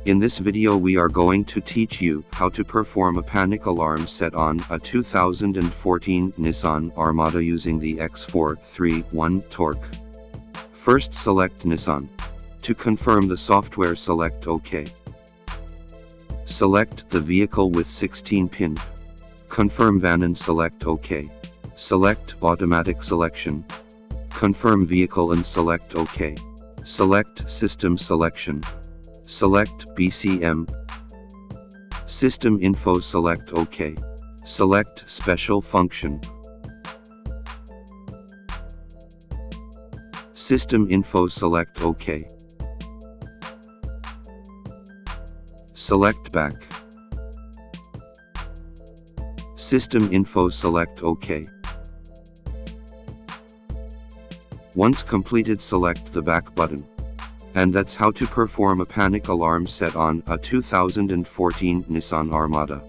In this video we are going to teach you how to perform a panic alarm set on a 2014 Nissan Armada using the X431 torque. First select Nissan. To confirm the software select OK. Select the vehicle with 16 pin. Confirm van and select OK. Select automatic selection. Confirm vehicle and select OK. Select system selection. Select BCM. System info select OK. Select special function. System info select OK. Select back. System info select OK. Once completed, select the back button. And that's how to perform a panic alarm set on a 2014 Nissan Armada.